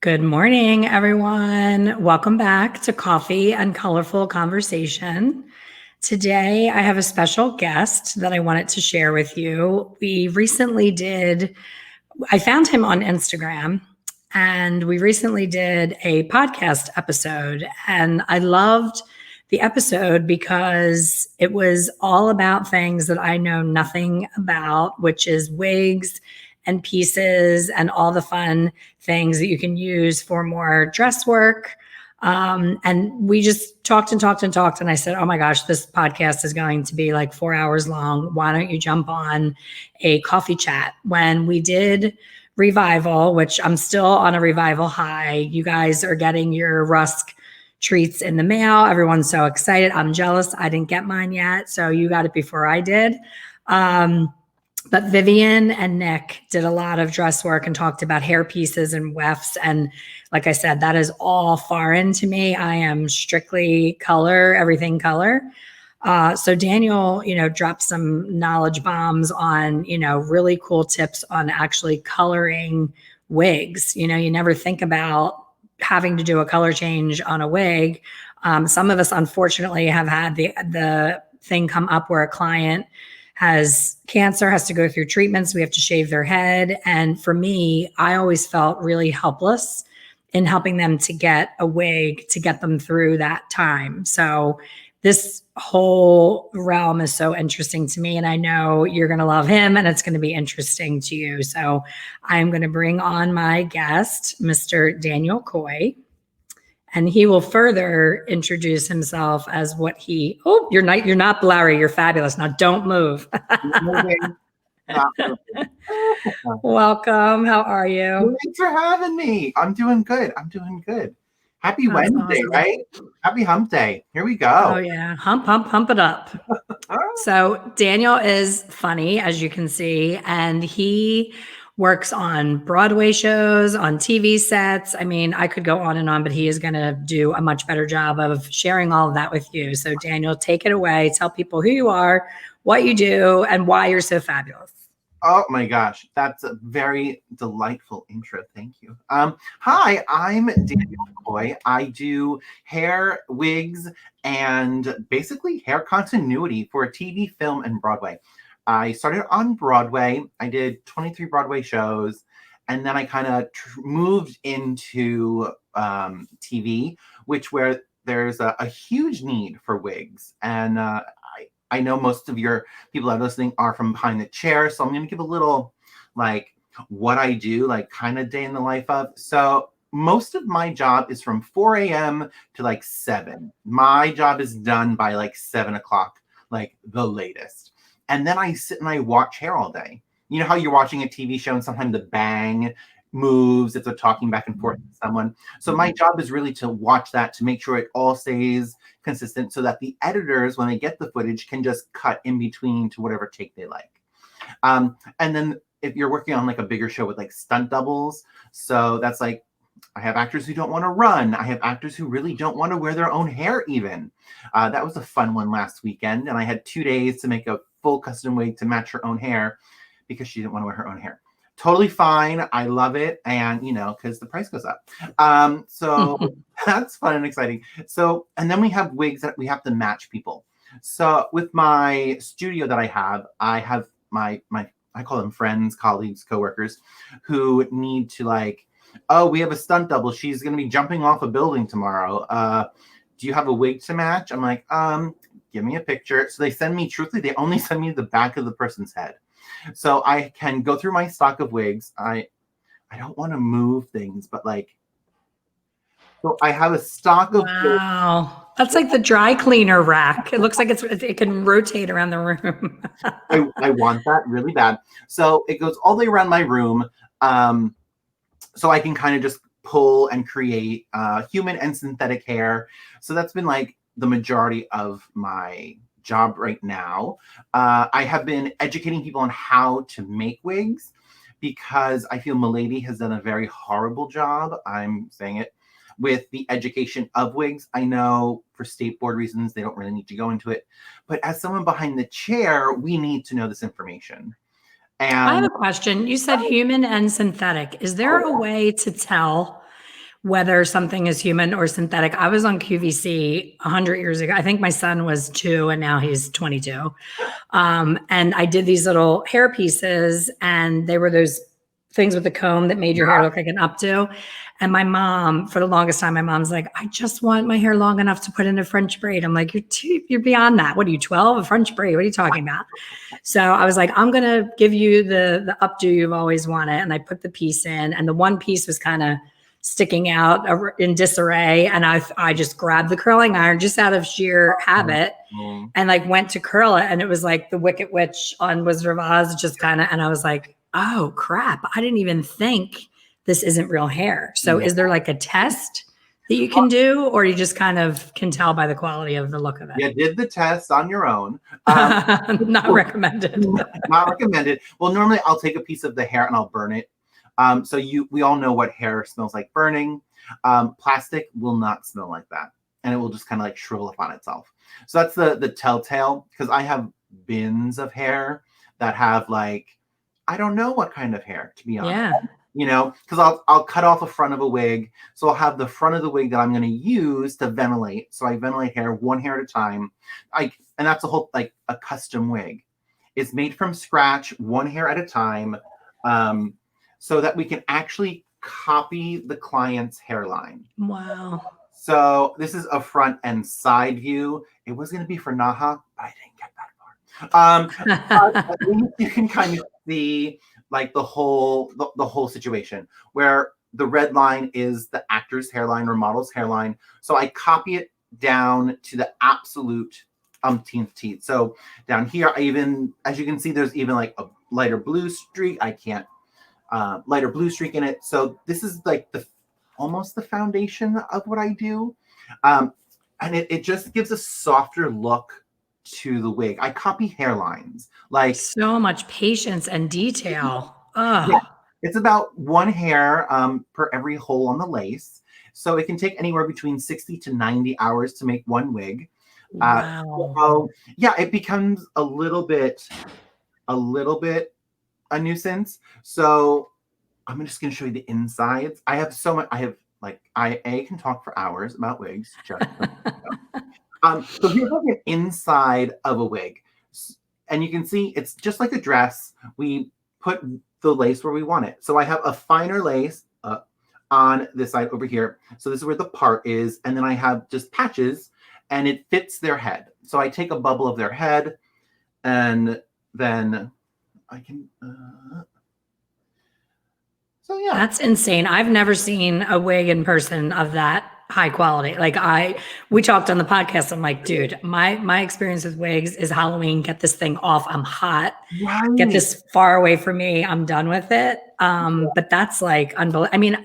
Good morning, everyone. Welcome back to Coffee and Colorful Conversation. Today, I have a special guest that I wanted to share with you. I found him on Instagram, and we recently did a podcast episode, and I loved the episode because it was all about things that I know nothing about, which is wigs and pieces and all the fun things that you can use for more dress work. And we just talked and talked and talked. And I said, oh my gosh, this podcast is going to be like 4 hours long. Why don't you jump on a coffee chat? When we did Revival, which I'm still on a Revival high, you guys are getting your Rusk treats in the mail. Everyone's so excited. I'm jealous. I didn't get mine yet. So you got it before I did. But Vivian and Nick did a lot of dress work and talked about hair pieces and wefts. And like I said, that is all foreign to me. I am strictly color, everything color. So Daniel, dropped some knowledge bombs on, really cool tips on actually coloring wigs. You never think about having to do a color change on a wig. Some of us, unfortunately, have had the thing come up where a client has cancer, has to go through treatments. We have to shave their head. And for me, I always felt really helpless in helping them to get a wig to get them through that time. So this whole realm is so interesting to me, and I know you're going to love him and it's going to be interesting to you. So I'm going to bring on my guest, Mr. Daniel Koye. And he will further introduce himself as you're not blurry, you're fabulous. Now don't move. Welcome. How are you? Thanks for having me. I'm doing good. Happy Wednesday, awesome. Right? Happy hump day. Here we go. Oh yeah. Hump it up. So Daniel is funny, as you can see, and he works on Broadway shows, on TV sets. I mean, I could go on and on, but he is going to do a much better job of sharing all of that with you. So Daniel, take it away. Tell people who you are, what you do, and why you're so fabulous. Oh my gosh, that's a very delightful intro. Thank you. Hi, I'm Daniel Koye. I do hair, wigs, and basically hair continuity for TV, film, and Broadway. I started on Broadway. I did 23 Broadway shows, and then I kind of moved into TV, where there's a huge need for wigs. And I know most of your people that are listening are from behind the chair, so I'm going to give a little, what I do, kind of day in the life of. So most of my job is from 4 a.m. to 7. My job is done by 7 o'clock, the latest. And then I sit and I watch hair all day. You know how you're watching a TV show and sometimes the bang moves if they're talking back and forth with someone. So my job is really to watch that, to make sure it all stays consistent so that the editors, when they get the footage, can just cut in between to whatever take they like. And then if you're working on a bigger show with stunt doubles, so that's I have actors who don't want to run. I have actors who really don't want to wear their own hair even. That was a fun one last weekend. And I had 2 days to make a full custom wig to match her own hair because she didn't want to wear her own hair. Totally fine. I love it. And, because the price goes up. So that's fun and exciting. So, and then we have wigs that we have to match people. So with my studio that I have my I call them friends, colleagues, coworkers who need to oh, we have a stunt double. She's going to be jumping off a building tomorrow. Do you have a wig to match? I'm like, give me a picture. So they only send me the back of the person's head. So I can go through my stock of wigs. I don't want to move things, but so I have a stock of wow. Wigs. That's like the dry cleaner rack. It looks like it can rotate around the room. I want that really bad. So it goes all the way around my room. So I can kind of just pull and create human and synthetic hair. So that's been the majority of my job right now. I have been educating people on how to make wigs because I feel Milady has done a very horrible job, I'm saying it, with the education of wigs. I know for state board reasons, they don't really need to go into it. But as someone behind the chair, we need to know this information. And I have a question. You said human and synthetic. Is there a way to tell whether something is human or synthetic. I was on QVC 100 years ago. I think my son was 2 and now he's 22. And I did these little hair pieces, and they were those things with the comb that made your hair look like an updo. And my mom, for the longest time, my mom's like, I just want my hair long enough to put in a French braid. I'm like, you're beyond that. What are you, 12? A French braid? What are you talking about? So I was like, I'm going to give you the updo you've always wanted. And I put the piece in, and the one piece was kind of sticking out in disarray. And I just grabbed the curling iron just out of sheer habit and like went to curl it. And it was like the Wicked Witch on Wizard of Oz, just kind of, and I was like, oh crap, I didn't even think this isn't real hair. So is there like a test that you can do, or you just kind of can tell by the quality of the look of it? You did the test on your own. Not recommended. Not recommended. Well, normally I'll take a piece of the hair and I'll burn it. So we all know what hair smells like burning. Plastic will not smell like that, and it will just kind of like shrivel up on itself. So that's the telltale, because I have bins of hair that have like, I don't know what kind of hair, to be honest. Yeah. You know, because I'll cut off the front of a wig. So I'll have the front of the wig that I'm going to use to ventilate. So I ventilate hair one hair at a time. And that's a whole, like a custom wig. It's made from scratch, one hair at a time, so that we can actually copy the client's hairline. Wow. So this is a front and side view. It was going to be for Naha, but I didn't get that far. You can kind of see like the whole situation, where the red line is the actor's hairline or model's hairline. So I copy it down to the absolute umpteenth teeth. So down here, as you can see, there's even like a lighter blue streak. I can't lighter blue streak in it. So this is like almost the foundation of what I do. And it just gives a softer look to the wig. I copy hairlines. Like so much patience and detail. Yeah, it's about one hair per every hole on the lace. So it can take anywhere between 60 to 90 hours to make one wig. Wow. So yeah, it becomes a little bit a nuisance. So I'm just going to show you the insides. I have so much. I can talk for hours about wigs. So here's like an inside of a wig, and you can see it's just like a dress. We put the lace where we want it. So I have a finer lace on this side over here. So this is where the part is, and then I have just patches, and it fits their head. So I take a bubble of their head, and then I can. So yeah, that's insane. I've never seen a wig in person of that high quality. Like we talked on the podcast. I'm like, dude, my experience with wigs is Halloween. Get this thing off. I'm hot. right. Get this far away from me. I'm done with it. But that's like unbelievable. I mean,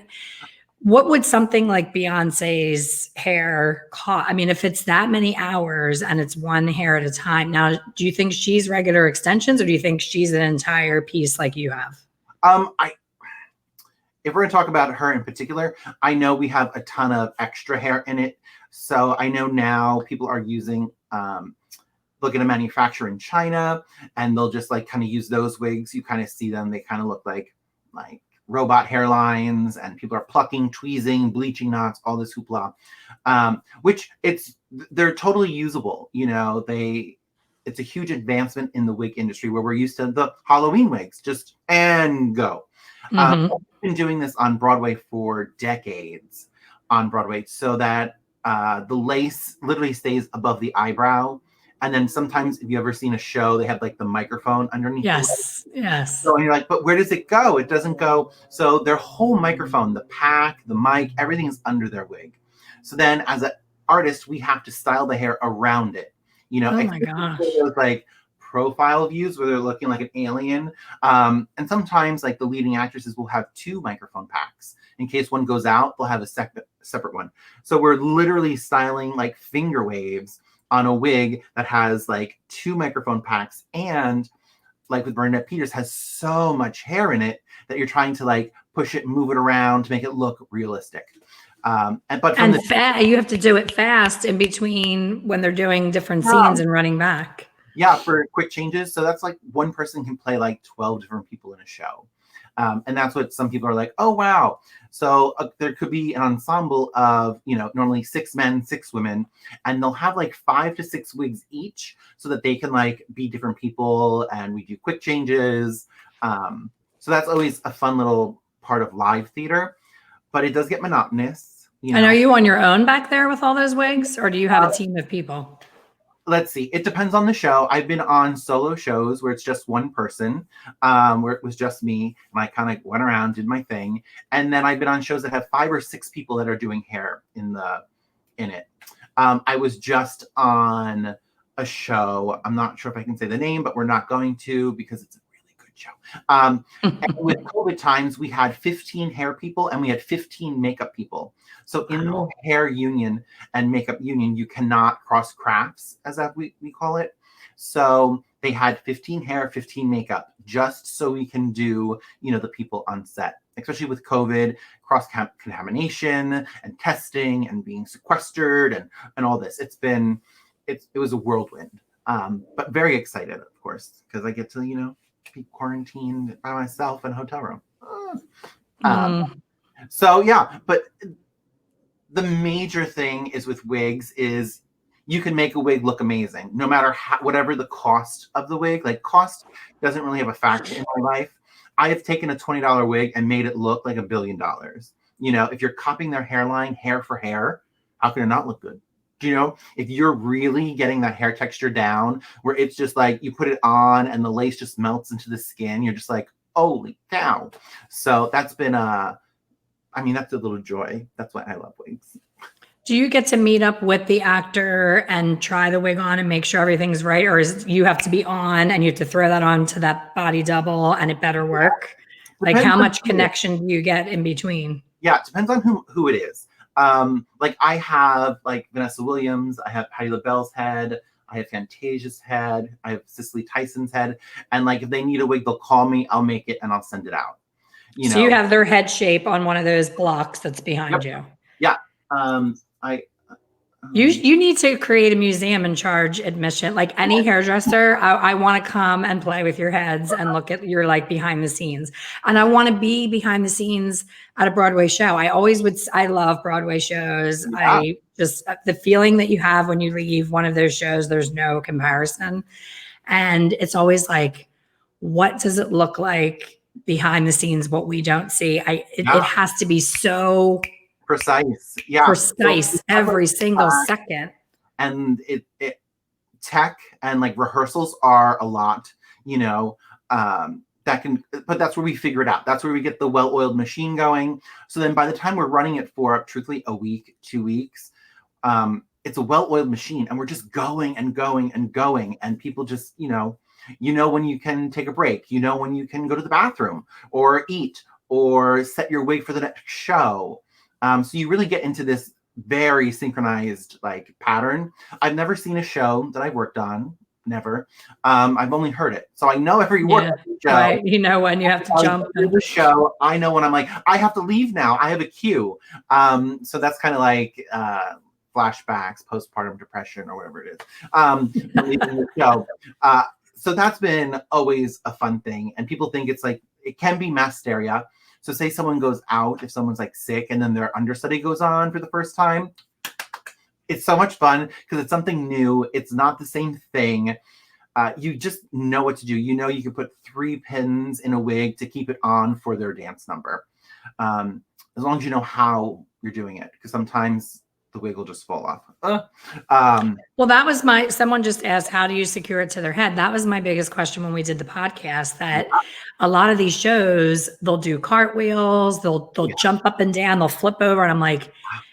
what would something like Beyonce's hair cost? I mean, if it's that many hours and it's one hair at a time. Now, do you think she's regular extensions, or do you think she's an entire piece like you have? If we're going to talk about her in particular, I know we have a ton of extra hair in it. So I know now people are using, looking to manufacture in China, and they'll just like kind of use those wigs. You kind of see them. They kind of look like robot hairlines, and people are plucking, tweezing, bleaching knots, all this hoopla, which they're totally usable. You know, it's a huge advancement in the wig industry, where we're used to the Halloween wigs, just and go. I've been doing this on Broadway for decades on Broadway, so that the lace literally stays above the eyebrow. And then sometimes, if you ever seen a show, they have like the microphone underneath. Yes. So and you're like, but where does it go? It doesn't go. So their whole microphone, the pack, the mic, everything is under their wig. So then as an artist, we have to style the hair around it. You know, oh my gosh. Those like profile views where they're looking like an alien. And sometimes like the leading actresses will have 2 microphone packs. In case one goes out, they'll have a separate one. So we're literally styling like finger waves on a wig that has like 2 microphone packs, and like with Bernadette Peters, has so much hair in it that you're trying to like push it, move it around to make it look realistic. You have to do it fast in between when they're doing different scenes and running back. Yeah, for quick changes. So that's like one person can play like 12 different people in a show. And that's what some people are like, oh, wow. So there could be an ensemble of, normally 6 men, 6 women, and they'll have like 5 to 6 wigs each so that they can like be different people, and we do quick changes. So that's always a fun little part of live theater, but it does get monotonous. And are you on your own back there with all those wigs, or do you have a team of people? Let's see. It depends on the show. I've been on solo shows where it's just one person, where it was just me, and I kind of went around, did my thing. And then I've been on shows that have 5 or 6 people that are doing hair in it. I was just on a show. I'm not sure if I can say the name, but we're not going to because it's a really good show. And with COVID times, we had 15 hair people and we had 15 makeup people. So in the hair union and makeup union, you cannot cross crafts, as we call it. So they had 15 hair, 15 makeup, just so we can do, the people on set, especially with COVID, cross contamination and testing and being sequestered and all this. It was a whirlwind, but very excited, of course, because I get to, be quarantined by myself in a hotel room. So yeah, but the major thing is with wigs is you can make a wig look amazing, no matter whatever the cost of the wig. Like, cost doesn't really have a factor in my life. I have taken a $20 wig and made it look like $1 billion. If you're copying their hairline hair for hair, how can it not look good? If you're really getting that hair texture down where it's just like you put it on and the lace just melts into the skin, you're just like, holy cow. So that's been that's a little joy. That's why I love wigs. Do you get to meet up with the actor and try the wig on and make sure everything's right? Or you have to be on and you have to throw that on to that body double and it better work? Like, how much connection do you get in between? Yeah, it depends on who it is. Like, I have like Vanessa Williams, I have Patti LaBelle's head, I have Fantasia's head, I have Cicely Tyson's head. And like, if they need a wig, they'll call me, I'll make it and I'll send it out. So you have their head shape on one of those blocks that's behind you. Yeah. You need to create a museum and charge admission. Like any hairdresser, I want to come and play with your heads and look at your like behind the scenes. And I want to be behind the scenes at a Broadway show. I love Broadway shows. Yeah. The feeling that you have when you leave one of those shows, there's no comparison. And it's always like, what does it look like behind the scenes, what we don't see? It has to be so precise. Yeah. Precise every single second. And it tech and like rehearsals are a lot, but that's where we figure it out. That's where we get the well-oiled machine going. So then by the time we're running it for truthfully a week, 2 weeks, it's a well-oiled machine and we're just going and going and going. And people just, when you can take a break, when you can go to the bathroom or eat or set your wig for the next show. So you really get into this very synchronized like pattern. I've never seen a show that I've worked on. Never. I've only heard it. So I know every word of the show. Right. When you have to jump into the show. I know when I'm like, I have to leave now. I have a cue. So that's kind of like flashbacks, postpartum depression, or whatever it is. Leaving the show. So that's been always a fun thing. And people think it's like, it can be mass hysteria. So say someone goes out, if someone's like sick and then their understudy goes on for the first time, it's so much fun because it's something new. It's not the same thing. You just know what to do. You can put 3 pins in a wig to keep it on for their dance number. As long as you know how you're doing it, because sometimes the wig will just fall off. Well, that was someone just asked, how do you secure it to their head? That was my biggest question when we did the podcast, that a lot of these shows, they'll do cartwheels, they'll jump up and down, they'll flip over. And I'm like,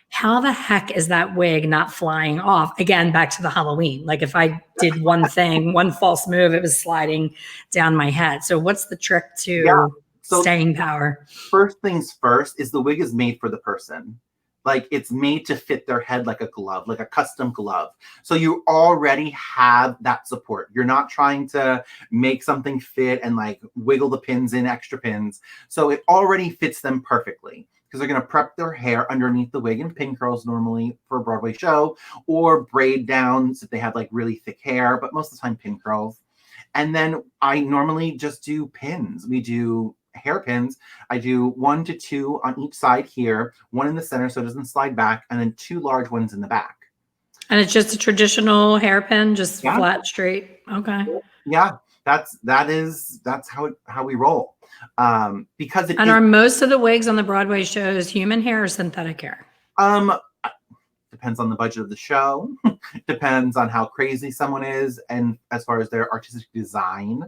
how the heck is that wig not flying off? Again, back to the Halloween. Like if I did one thing, one false move, it was sliding down my head. So what's the trick to staying power? First things first is the wig is made for the person. Like it's made to fit their head like a glove, like a custom glove. So you already have that support. You're not trying to make something fit and like wiggle the pins in, extra pins. So it already fits them perfectly because they're going to prep their hair underneath the wig in pin curls normally for a Broadway show, or braid downs if they have like really thick hair, but most of the time pin curls. And then I normally just do pins. We do hairpins. I do 1 to 2 on each side here, 1 in the center so it doesn't slide back, and then 2 large ones in the back. And it's just a traditional hairpin, just Yeah. flat, straight. Okay. Yeah, that's how we roll. Because it And is, are most of the wigs on the Broadway shows human hair or synthetic hair? depends on the budget of the show, depends on how crazy someone is, and as far as their artistic design.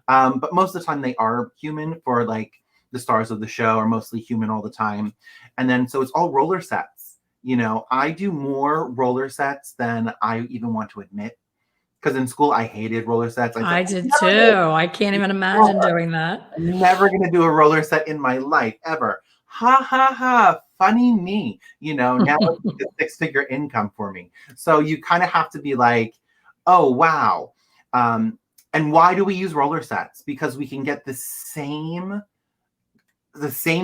But most of the time they are human. For like the stars of the show are mostly human all the time. And then so it's all roller sets. I do more roller sets than I even want to admit. Because in school I hated roller sets. I said, did too. I can't even imagine doing that. I'm never going to do a roller set in my life ever. Ha ha ha. Funny me. Now it's a 6-figure income for me. So you kind of have to be like, oh, wow. And why do we use roller sets? Because we can get the same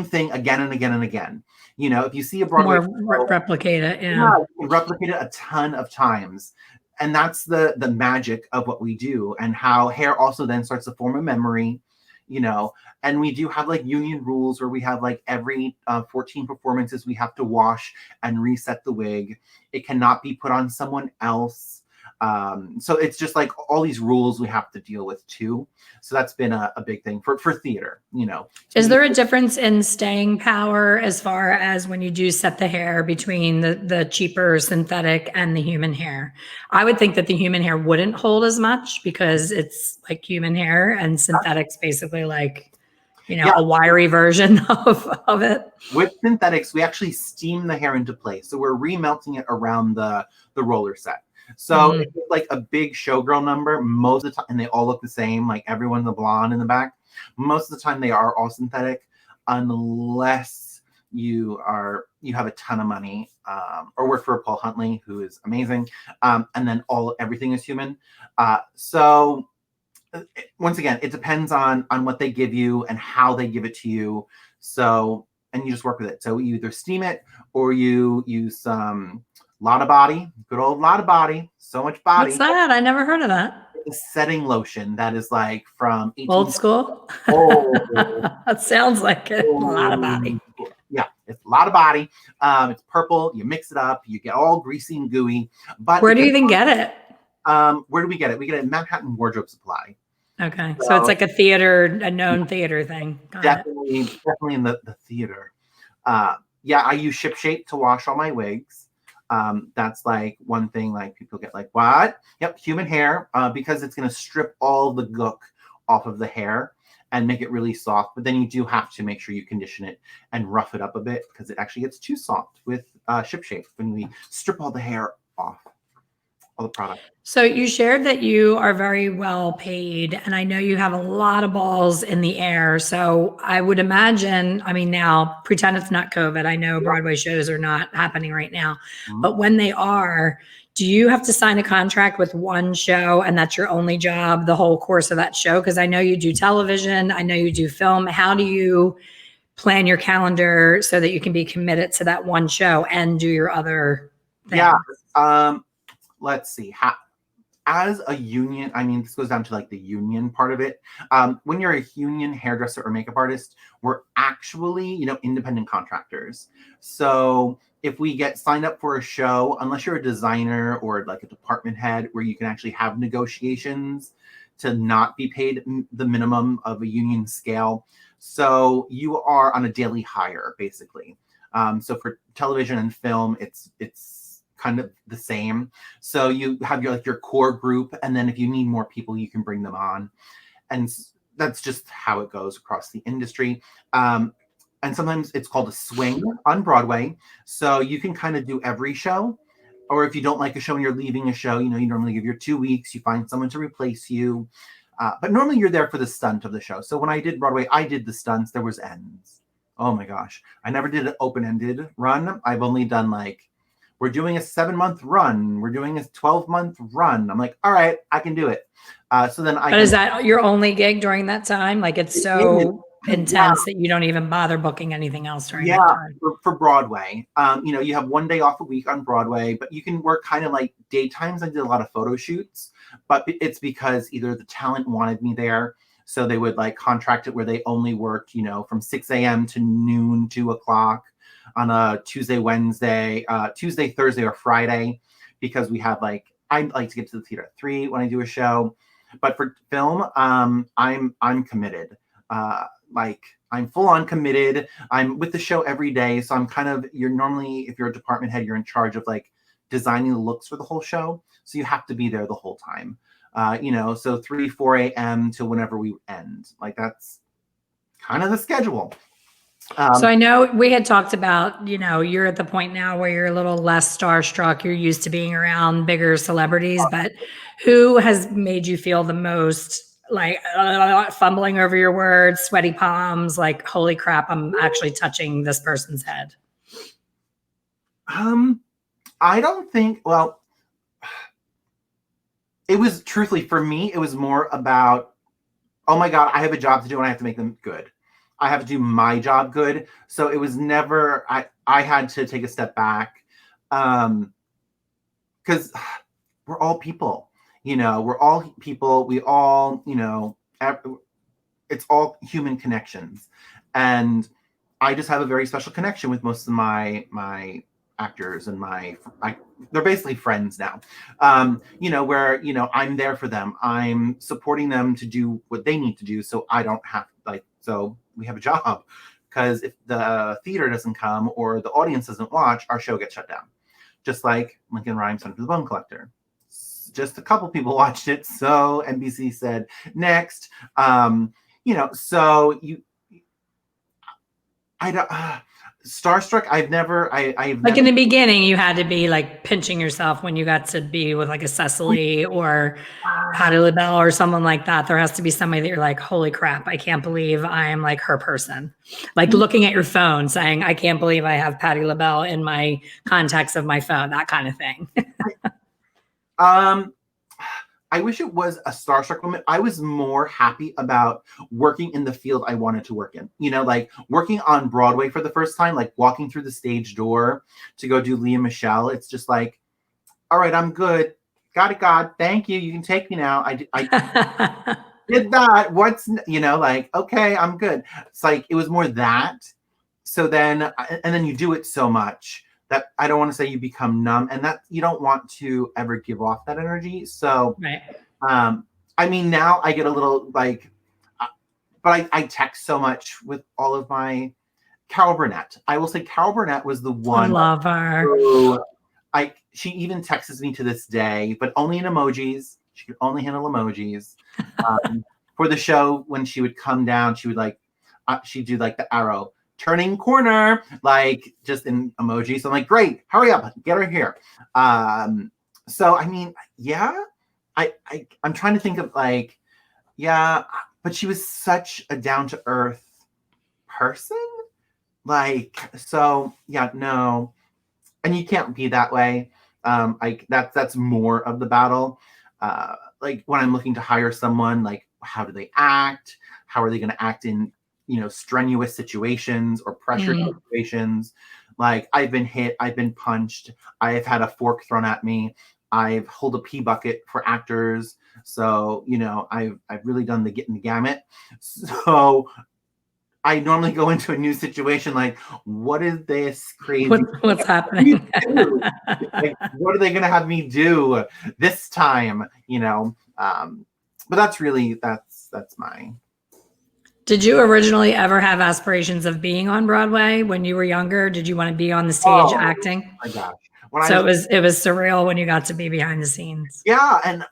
thing again and again and again. If you see a Broadway More replicate it. you Yeah. can replicate it a ton of times. And that's the magic of what we do, and how hair also then starts to form a memory, and we do have like union rules where we have like every 14 performances we have to wash and reset the wig. It cannot be put on someone else. So it's just like all these rules we have to deal with too. So that's been a big thing for theater, Is there a difference in staying power as far as when you do set the hair between the cheaper synthetic and the human hair? I would think that the human hair wouldn't hold as much because it's like human hair, and synthetic's basically like, a wiry version of it. With synthetics, we actually steam the hair into place. So we're remelting it around the roller set. So it's like a big showgirl number most of the time, and they all look the same. Like everyone's a blonde in the back. Most of the time, they are all synthetic, unless you have a ton of money or work for Paul Huntley, who is amazing, and then everything is human. So once again, it depends on what they give you and how they give it to you. So, and you just work with it. So you either steam it or you use some Lot of Body, good old Lot of Body, so much body. What's that? I never heard of that. The setting lotion that is like from old school. Oh, that sounds like it. A lot of body. Yeah, it's a lot of body. It's purple. You mix it up, you get all greasy and gooey. But where do you even get it? Where do we get it? We get it in Manhattan Wardrobe Supply. Okay, so it's like a known theater thing. Definitely in the theater. Yeah, I use Ship Shape to wash all my wigs. That's like one thing, like people get like, what? Yep, human hair, because it's going to strip all the gook off of the hair and make it really soft. But then you do have to make sure you condition it and rough it up a bit, because it actually gets too soft with Ship Shape when we strip all the hair off, all the product. So you shared that you are very well paid, and I know you have a lot of balls in the air. So I would imagine, now pretend it's not COVID. I know Broadway shows are not happening right now, but when they are, do you have to sign a contract with one show and that's your only job the whole course of that show? Because I know you do television, I know you do film. How do you plan your calendar so that you can be committed to that one show and do your other things? Yeah. Let's see. As a union, this goes down to like the union part of it. When you're a union hairdresser or makeup artist, we're actually, independent contractors. So if we get signed up for a show, unless you're a designer or like a department head where you can actually have negotiations to not be paid the minimum of a union scale. So you are on a daily hire, basically. So for television and film, it's kind of the same. So you have your core group, and then if you need more people, you can bring them on. And that's just how it goes across the industry. And sometimes it's called a swing on Broadway. So you can kind of do every show. Or if you don't like a show and you're leaving a show, you normally give your 2 weeks, you find someone to replace you. But normally you're there for the stunt of the show. So when I did Broadway, I did the stunts. There was ends. Oh my gosh. I never did an open-ended run. I've only done we're doing a 7-month run. We're doing a 12-month run. I'm like, all right, I can do it. So then But is that your only gig during that time? Like it's so intense that you don't even bother booking anything else during that time. For Broadway, you have 1 day off a week on Broadway, but you can work kind of like daytimes. I did a lot of photo shoots, but it's because either the talent wanted me there. So they would like contract it where they only worked, you know, from 6 a.m. to noon, 2 o'clock on a Tuesday, Wednesday, Tuesday, Thursday, or Friday, because we had like, I like to get to the theater at 3 when I do a show. But for film, I'm committed. Like I'm full on committed. I'm with the show every day. So I'm kind of, you're normally, if you're a department head, you're in charge of like designing the looks for the whole show. So you have to be there the whole time. You know, so 3, 4 a.m. to whenever we end. Like that's kind of the schedule. So I know we had talked about, you know, you're at the point now where you're a little less starstruck. You're used to being around bigger celebrities, but who has made you feel the most like fumbling over your words, sweaty palms, like, holy crap, I'm actually touching this person's head? I don't think, well, it was truthfully for me, it was more about, oh my God, I have a job to do and I have to make them good. I have to do my job good. So it was never, I had to take a step back. Because we're all people, you know, we're all people. We all, you know, it's all human connections. And I just have a very special connection with most of my actors and they're basically friends now. You know, where, you know, I'm there for them. I'm supporting them to do what they need to do. So I don't have like, so we have a job, because if the theater doesn't come or the audience doesn't watch, our show gets shut down. Just like Lincoln Rhymes' Son for the Bone Collector. Just a couple people watched it. So NBC said next. You know, so I don't, starstruck. I've never, Like in the beginning, you had to be like pinching yourself when you got to be with like a Cecily or Patti LaBelle or someone like that. There has to be somebody that you're like, holy crap, I can't believe I'm like her person. Like looking at your phone saying, I can't believe I have Patti LaBelle in my contacts of my phone, that kind of thing. I wish it was a starstruck moment. I was more happy about working in the field I wanted to work in. You know, like working on Broadway for the first time, like walking through the stage door to go do Leah Michelle. It's just like, all right, I'm good. Got it, God. Thank you. You can take me now. I did that. What's, you know, like, okay, I'm good. It's like, it was more that. So then, and then you do it so much that I don't want to say you become numb, and that you don't want to ever give off that energy. So, right. I mean, now I get a little like, but I text so much with all of my Carol Burnett. I will say Carol Burnett was the one. I love her. Who, she even texts me to this day, but only in emojis. She could only handle emojis. For the show, when she would come down, she would like, she'd do like the arrow, turning corner, like just in emojis. So I'm like, great, hurry up, get her here. So I mean, yeah, I'm trying to think of like, yeah, but she was such a down to earth person. Like, so yeah, no, and you can't be that way. Like that's more of the battle. Like when I'm looking to hire someone, like how do they act? How are they going to act in, you know, strenuous situations or pressure situations? Like I've been hit, I've been punched, I've had a fork thrown at me, I've held a pee bucket for actors. So, you know, I've really done the getting the gamut. So I normally go into a new situation like, what is this crazy? What's happening? Like, what are they going to have me do this time? You know, but that's really that's my. Did you originally ever have aspirations of being on Broadway when you were younger? Did you want to be on the stage acting? Oh my gosh! It was surreal when you got to be behind the scenes. Yeah, and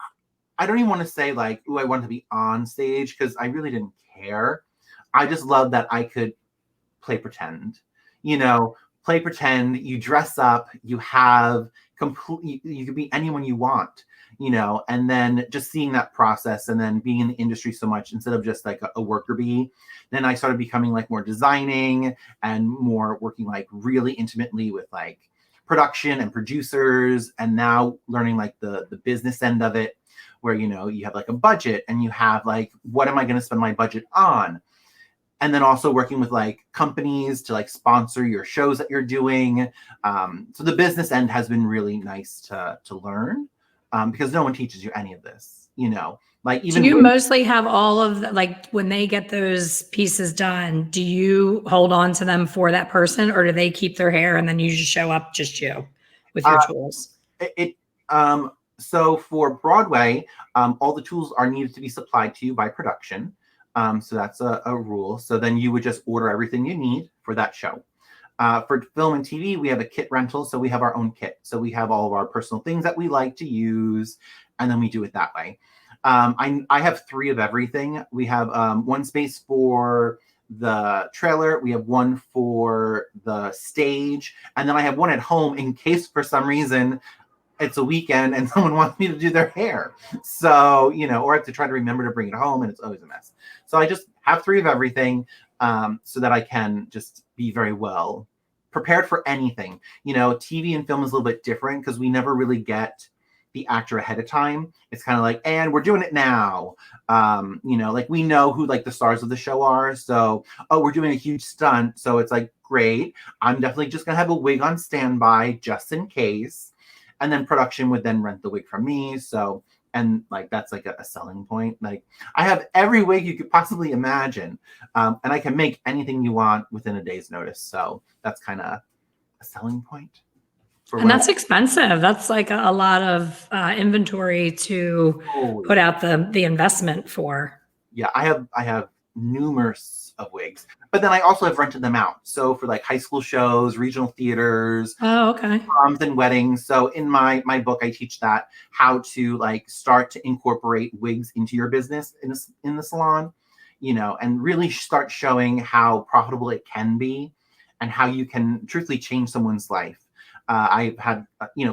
I don't even want to say like, "Ooh, I wanted to be on stage," because I really didn't care. I just loved that I could play pretend. You know, play pretend. You dress up. You have complete. You could be anyone you want. You know, and then just seeing that process, and then being in the industry so much instead of just like a worker bee, then I started becoming like more designing and more working like really intimately with like production and producers, and now learning like the business end of it, where, you know, you have like a budget and you have like, what am I going to spend my budget on? And then also working with like companies to like sponsor your shows that you're doing. So the business end has been really nice to learn, because no one teaches you any of this, you know, Like Do even you mostly have all of the, like when they get those pieces done, do you hold on to them for that person or do they keep their hair and then you just show up just you with your tools? it so for Broadway, all the tools are needed to be supplied to you by production. So that's a rule. So then you would just order everything you need for that show. For film and TV, we have a kit rental, so we have our own kit. So we have all of our personal things that we like to use, and then we do it that way. I have 3 of everything. We have one space for the trailer, we have one for the stage, and then I have one at home in case for some reason it's a weekend and someone wants me to do their hair. So, or I have to try to remember to bring it home and it's always a mess. So I just have 3 of everything so that I can just be very well prepared for anything. TV and film is a little bit different because we never really get the actor ahead of time. It's kind of like, and we're doing it now. Like we know who like the stars of the show are. So, oh, we're doing a huge stunt. So it's like, great. I'm definitely just going to have a wig on standby just in case. And then production would then rent the wig from me. So, and like, that's like a selling point. Like I have every wig you could possibly imagine. And I can make anything you want within a day's notice. So that's kind of a selling point. And that's expensive. That's like a lot of inventory to put out the investment for. Yeah, I have numerous of wigs, but then I also have rented them out. So for like high school shows, regional theaters, oh, okay, proms and weddings. So in my book, I teach that how to like start to incorporate wigs into your business in the salon, and really start showing how profitable it can be, and how you can truthfully change someone's life. I've had,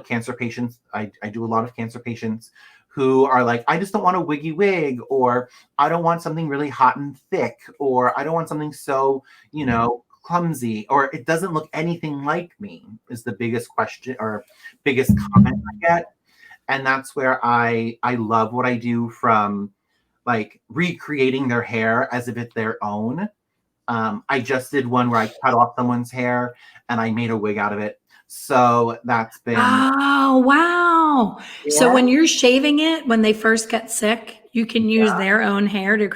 cancer patients. I do a lot of cancer patients who are like, I just don't want a wiggy wig, or I don't want something really hot and thick, or I don't want something so, clumsy, or it doesn't look anything like me, is the biggest question or biggest comment I get. And that's where I love what I do, from like recreating their hair as if it's their own. I just did one where I cut off someone's hair and I made a wig out of it. So that's been. Oh, wow. Yeah. So when you're shaving it, when they first get sick, you can use their own hair to.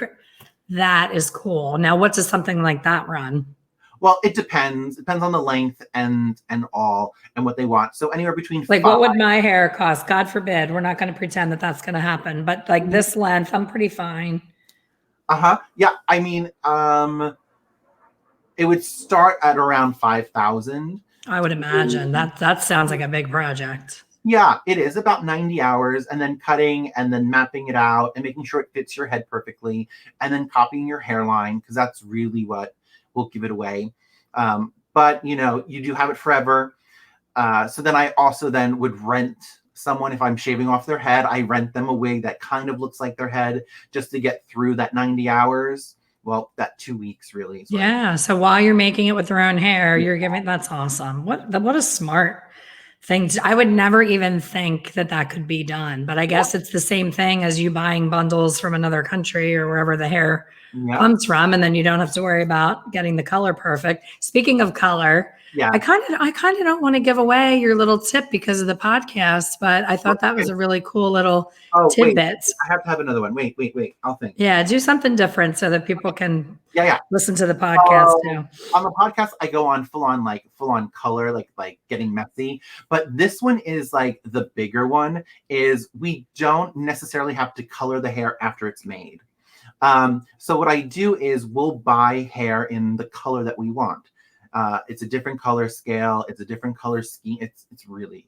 That is cool. Now, what does something like that run? Well, it depends. It depends on the length and all and what they want. So anywhere between like 5. What would my hair cost? God forbid. We're not going to pretend that that's going to happen. But like this length, I'm pretty fine. Yeah. I mean, it would start at around 5,000. I would imagine that sounds like a big project. Yeah, it is about 90 hours, and then cutting and then mapping it out and making sure it fits your head perfectly, and then copying your hairline, because that's really what will give it away. But you do have it forever. So then I also then would rent someone, if I'm shaving off their head, I rent them a wig that kind of looks like their head just to get through that 90 hours. Well, that 2 weeks really. Yeah. So while you're making it with their own hair, you're giving, that's awesome. What a smart thing. I would never even think that could be done, but I guess it's the same thing as you buying bundles from another country or wherever the hair comes from. And then you don't have to worry about getting the color perfect. Speaking of color, I kind of don't want to give away your little tip because of the podcast, but I thought that was a really cool little tidbit. Wait, I have to have another one. Wait. I'll think. Yeah, do something different so that people can listen to the podcast too. On the podcast, I go on full on color, like getting messy. But this one is like the bigger one. Is we don't necessarily have to color the hair after it's made. So what I do is we'll buy hair in the color that we want. It's a different color scale. It's a different color scheme. It's really.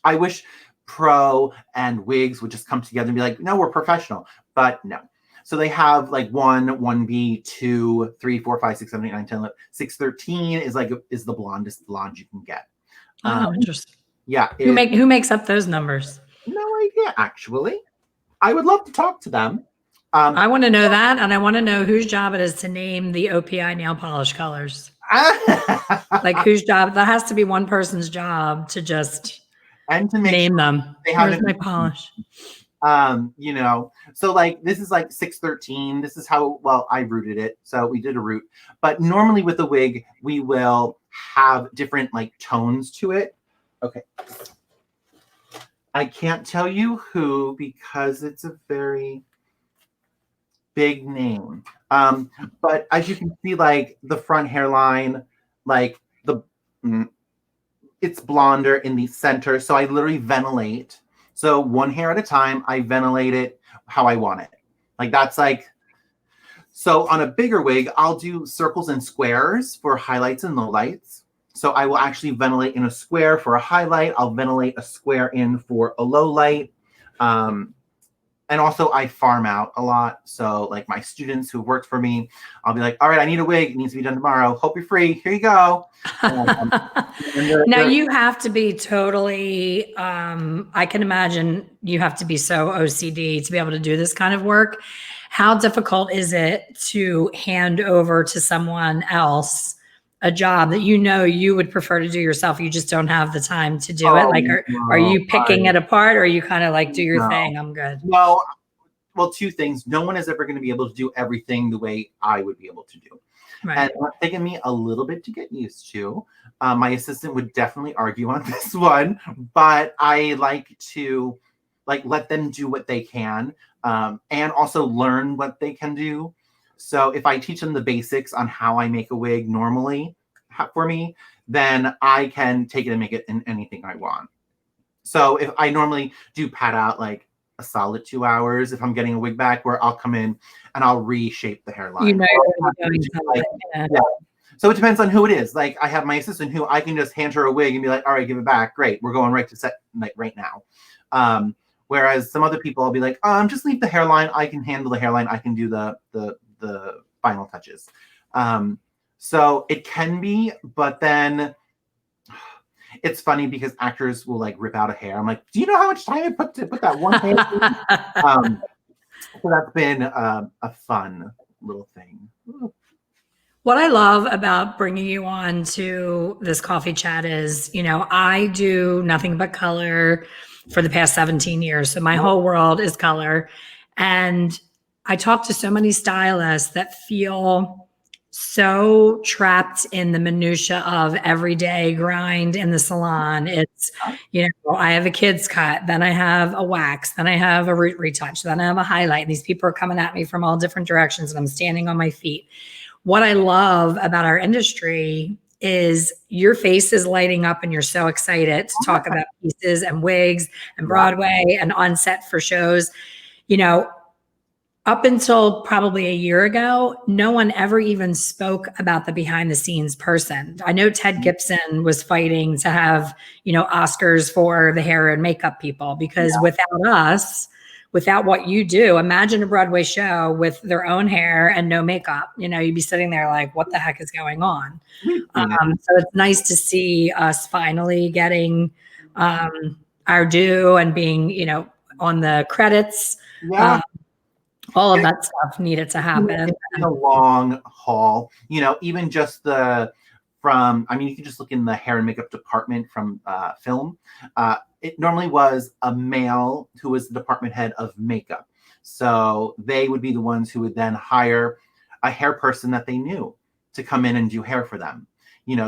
I wish Pro and Wigs would just come together and be like, no, we're professional, but no. So they have like 1B, 2, 3, 4, 5, 6, 7, 8, 9, 10, 11. 613 is the blondest blonde you can get. Oh, interesting. Yeah. Who makes up those numbers? No idea, actually. I would love to talk to them. I want to know that, and I want to know whose job it is to name the OPI nail polish colors. Like whose job? That has to be one person's job to just name them. Where's my polish? So like this is like 613. This is how well I rooted it. So we did a root, but normally with a wig, we will have different like tones to it. Okay. I can't tell you who because it's a very big name. But as you can see, like the front hairline, like it's blonder in the center. So I literally ventilate. So one hair at a time, I ventilate it how I want it. Like that's like, so on a bigger wig, I'll do circles and squares for highlights and lowlights. So I will actually ventilate in a square for a highlight. I'll ventilate a square in for a low light. And also I farm out a lot. So like my students who worked for me, I'll be like, all right, I need a wig. It needs to be done tomorrow. Hope you're free. Here you go. Now you have to be totally, I can imagine you have to be so OCD to be able to do this kind of work. How difficult is it to hand over to someone else a job that you would prefer to do yourself? You just don't have the time to do it. Like, are you picking it apart, or are you kind of like, do your thing? I'm good. No, well, two things. No one is ever going to be able to do everything the way I would be able to do. Right. And it's taken me a little bit to get used to. My assistant would definitely argue on this one, but I like to let them do what they can, and also learn what they can do. So if I teach them the basics on how I make a wig normally for me, then I can take it and make it in anything I want. So if I normally do pad out like a solid 2 hours, if I'm getting a wig back, where I'll come in and I'll reshape the hairline. Yeah. So it depends on who it is. Like I have my assistant who I can just hand her a wig and be like, all right, give it back. Great. We're going right to set like right now. Whereas some other people, I'll be like, just leave the hairline. I can handle the hairline. I can do the final touches. So it can be, but then it's funny because actors will like rip out a hair. I'm like, do you know how much time I put to put that one hair? So that's been a fun little thing. What I love about bringing you on to this coffee chat is, I do nothing but color for the past 17 years. So my whole world is color. And I talk to so many stylists that feel so trapped in the minutia of everyday grind in the salon. It's, I have a kid's cut, then I have a wax, then I have a root retouch, then I have a highlight. And these people are coming at me from all different directions and I'm standing on my feet. What I love about our industry is your face is lighting up and you're so excited to talk about pieces and wigs and Broadway and on set for shows. Up until probably a year ago, no one ever even spoke about the behind the scenes person. I know Ted Gibson was fighting to have, Oscars for the hair and makeup people, because without us, without what you do, imagine a Broadway show with their own hair and no makeup. You'd be sitting there like, what the heck is going on? So it's nice to see us finally getting our due and being, on the credits. All of that stuff needed to happen. It's been a long haul, even just you can just look in the hair and makeup department from film. It normally was a male who was the department head of makeup. So they would be the ones who would then hire a hair person that they knew to come in and do hair for them.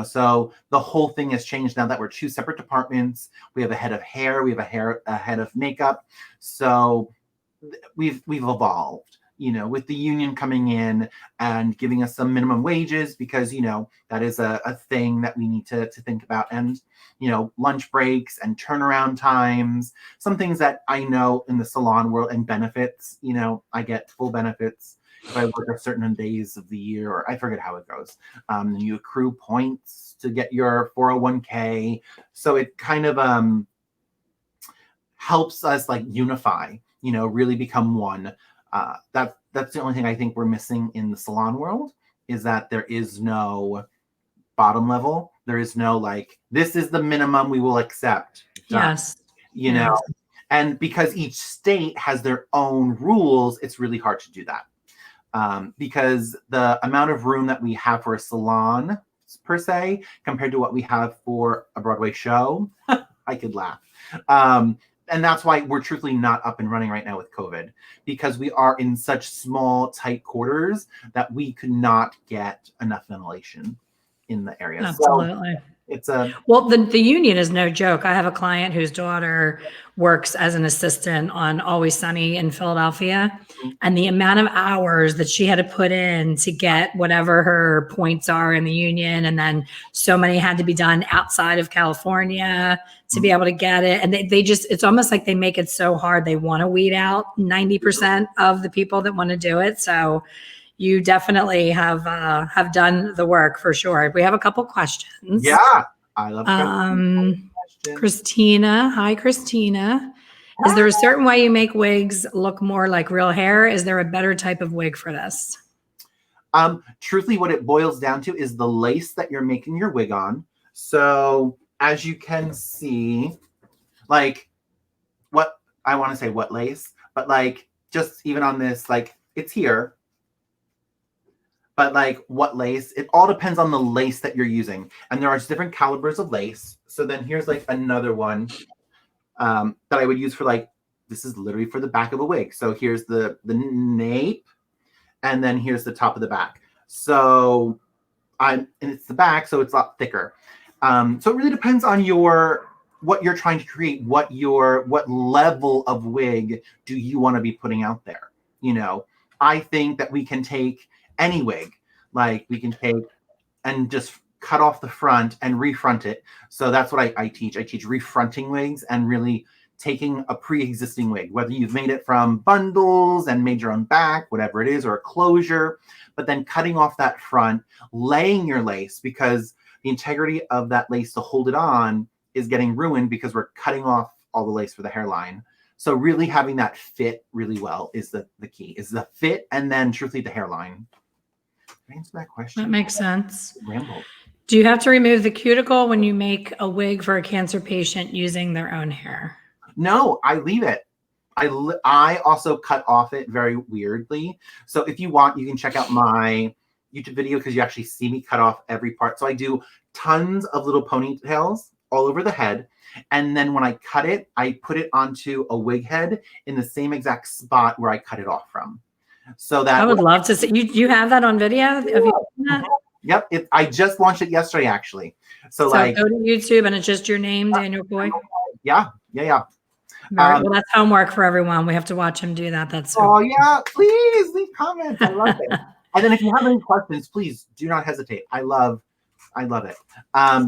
So the whole thing has changed now that we're two separate departments. We have a head of hair, we have a head of makeup. So we've evolved, with the union coming in and giving us some minimum wages, because, that is a thing that we need to think about. And, lunch breaks and turnaround times, some things that I know in the salon world, and benefits, I get full benefits if I work a certain days of the year, or I forget how it goes. And you accrue points to get your 401k. So it kind of helps us like unify, really become one. That's the only thing I think we're missing in the salon world, is that there is no bottom level. There is no like, this is the minimum we will accept. Yes. And because each state has their own rules, it's really hard to do that. Because the amount of room that we have for a salon per se, compared to what we have for a Broadway show, I could laugh. And that's why we're truthfully not up and running right now with COVID, because we are in such small, tight quarters that we could not get enough ventilation in the area. Absolutely. So It's a Well, the union is no joke. I have a client whose daughter works as an assistant on Always Sunny in Philadelphia. And the amount of hours that she had to put in to get whatever her points are in the union. And then so many had to be done outside of California to be able to get it. And they just, it's almost like they make it so hard. They want to weed out 90% of the people that want to do it. So you definitely have done the work for sure. We have a couple questions. yeah. I love questions. Christina. Hi, Christina. Is there a certain way you make wigs look more like real hair? Is there a better type of wig for this? Truthfully, what it boils down to is the lace that you're making your wig on. So as you can see, like what I want to say, what lace, but like just even on this, like it's here. But like what lace, it all depends on the lace that you're using. And there are different calibers of lace. So then here's like another one that I would use for like, this is literally for the back of a wig. So here's the nape, and then here's the top of the back. So and it's the back, so it's a lot thicker. So it really depends on what you're trying to create, what level of wig do you want to be putting out there? You know, I think that we can take any wig, like we can take and just cut off the front and refront it. So that's what I teach. I teach refronting wigs and really taking a pre-existing wig, whether you've made it from bundles and made your own back, whatever it is, or a closure, but then cutting off that front, laying your lace, because the integrity of that lace to hold it on is getting ruined because we're cutting off all the lace for the hairline. So really having that fit really well is the key, is the fit, and then truthfully the hairline. Answer that question. That makes sense. Ramble. Do you have to remove the cuticle when you make a wig for a cancer patient using their own hair? No, I leave it. I also cut off it very weirdly. So if you want, you can check out my YouTube video because you actually see me cut off every part. So I do tons of little ponytails all over the head. And then when I cut it, I put it onto a wig head in the same exact spot where I cut it off from. So that I would love to see you have that on video. Have you done that? Yep. I just launched it yesterday, actually. So like go to YouTube and it's just your name, Daniel Koye. Yeah. Well, that's homework for everyone. We have to watch him do that. That's so yeah. Please leave comments. I love it. And then if you have any questions, please do not hesitate. I love it.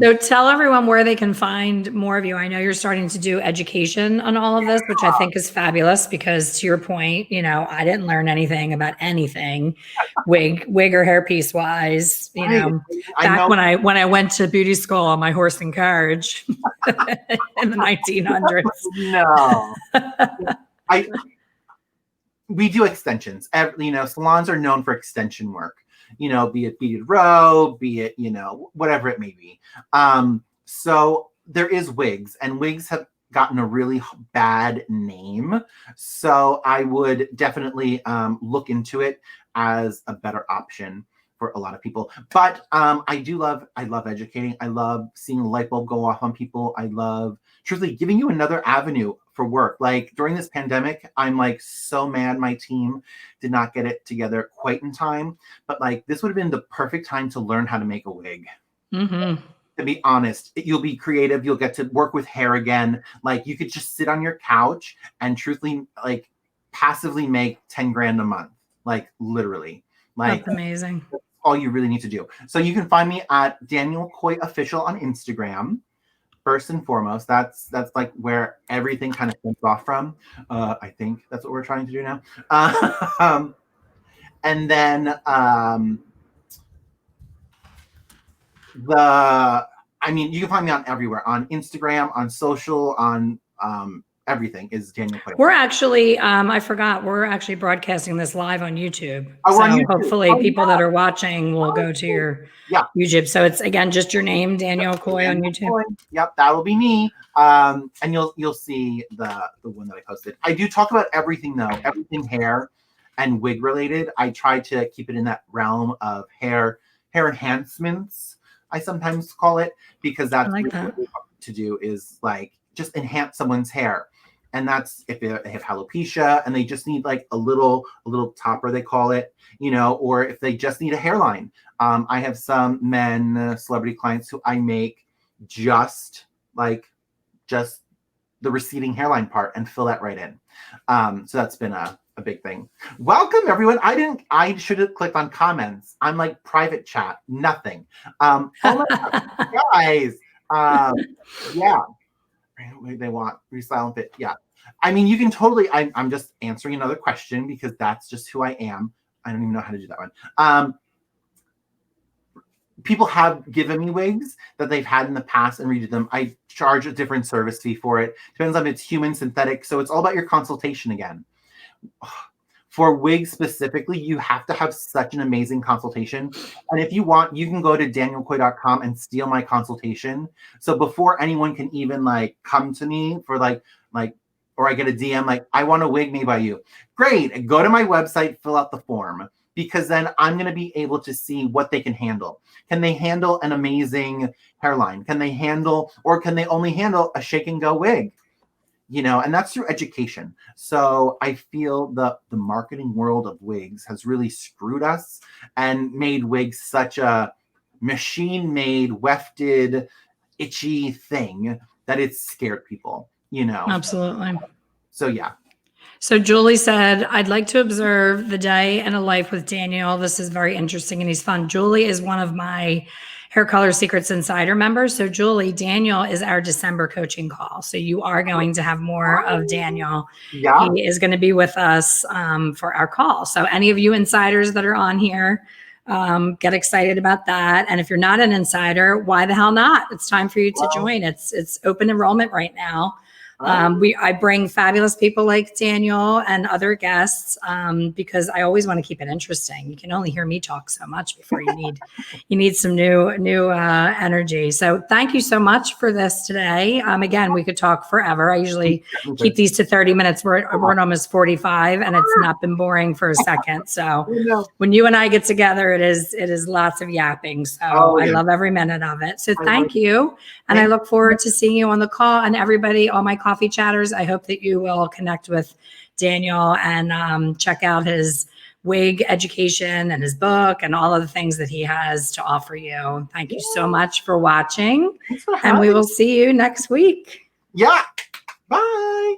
So tell everyone where they can find more of you. I know you're starting to do education on all of this, which I think is fabulous because to your point, you know, I didn't learn anything about anything wig or hairpiece wise, you know, back when I went to beauty school on my horse and carriage in the 1900s. No, we do extensions. You know, salons are known for extension work. You know, be it beaded row, be it, you know, whatever it may be. So there is wigs, and wigs have gotten a really bad name. So I would definitely look into it as a better option for a lot of people. But I love educating. I love seeing a light bulb go off on people. I love truthfully giving you another avenue for work. Like during this pandemic, I'm like so mad my team did not get it together quite in time. But like this would have been the perfect time to learn how to make a wig. Mm-hmm. To be honest, you'll be creative. You'll get to work with hair again. Like you could just sit on your couch and truthfully like passively make 10 grand a month. Like literally. Like that's amazing. That's all you really need to do. So you can find me at Daniel Koye Official on Instagram. First and foremost, that's like where everything kind of stems off from. I think that's what we're trying to do now. And then you can find me on everywhere, on Instagram, on social, on everything is Daniel Koye. We're actually, I forgot, we're actually broadcasting this live on YouTube. Oh, so on YouTube. Hopefully people that are watching will go to your YouTube. So it's again just your name, Daniel Koye on YouTube. Koye. Yep, that will be me. And you'll see the one that I posted. I do talk about everything though, everything hair and wig related. I try to keep it in that realm of hair enhancements, I sometimes call it, because that's like really that. what we want to do is like just enhance someone's hair. And that's if they have alopecia and they just need like a little topper, they call it, you know, or if they just need a hairline. I have some men, celebrity clients who I make just the receding hairline part and fill that right in. So that's been a big thing. Welcome everyone. I should have clicked on comments. I'm like private chat, nothing. Oh my God, guys. Yeah. They want resilient fit. Yeah. I mean, you can totally, I'm just answering another question because that's just who I am. I don't even know how to do that one. People have given me wigs that they've had in the past and redid them. I charge a different service fee for it. Depends on if it's human, synthetic. So it's all about your consultation again. For wigs specifically, you have to have such an amazing consultation. And if you want, you can go to danielkoye.com and steal my consultation. So before anyone can even like come to me for like, or I get a DM like, I want a wig made by you. Great. Go to my website, fill out the form, because then I'm going to be able to see what they can handle. Can they handle an amazing hairline? Can they handle, or can they only handle a shake and go wig? You know, and that's through education. So I feel the marketing world of wigs has really screwed us and made wigs such a machine-made, wefted, itchy thing that it's scared people, you know. Absolutely. So yeah. So Julie said, I'd like to observe the day in a life with Daniel. This is very interesting and he's fun. Julie is one of my Hair Color Secrets Insider members. So Julie, Daniel is our December coaching call. So you are going to have more of Daniel. Yeah. He is going to be with us for our call. So any of you insiders that are on here, get excited about that. And if you're not an insider, why the hell not? It's time for you to join. It's open enrollment right now. I bring fabulous people like Daniel and other guests because I always want to keep it interesting. You can only hear me talk so much before you need some new energy. So thank you so much for this today. Again, we could talk forever. I usually keep these to 30 minutes. We're at almost 45 and it's not been boring for a second. So when you and I get together, it is lots of yapping. So I love every minute of it. So thank you. And I look forward to seeing you on the call and everybody, all my coffee chatters. I hope that you will connect with Daniel and check out his wig education and his book and all of the things that he has to offer you. Thank you so much for watching. And we will see you next week. Yeah. Bye.